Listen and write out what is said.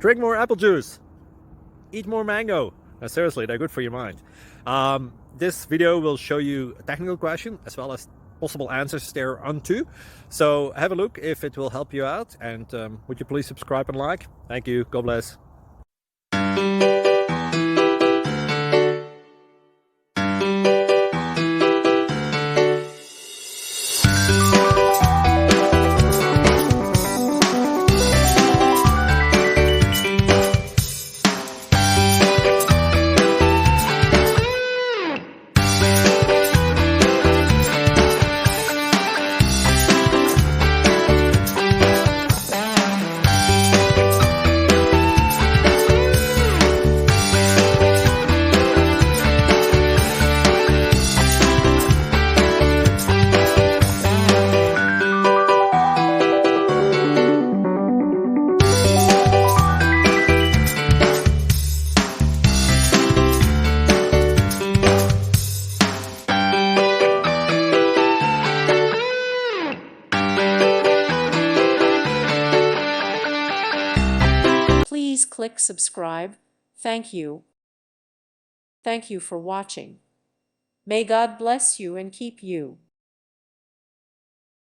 Drink more apple juice. Eat more mango. Seriously, they're good for your mind. This video will show you a technical question as well as possible answers thereunto. So have a look if it will help you out, and would you please subscribe and like? Thank you. God bless. Please click subscribe. Thank you. Thank you for watching. May God bless you and keep you.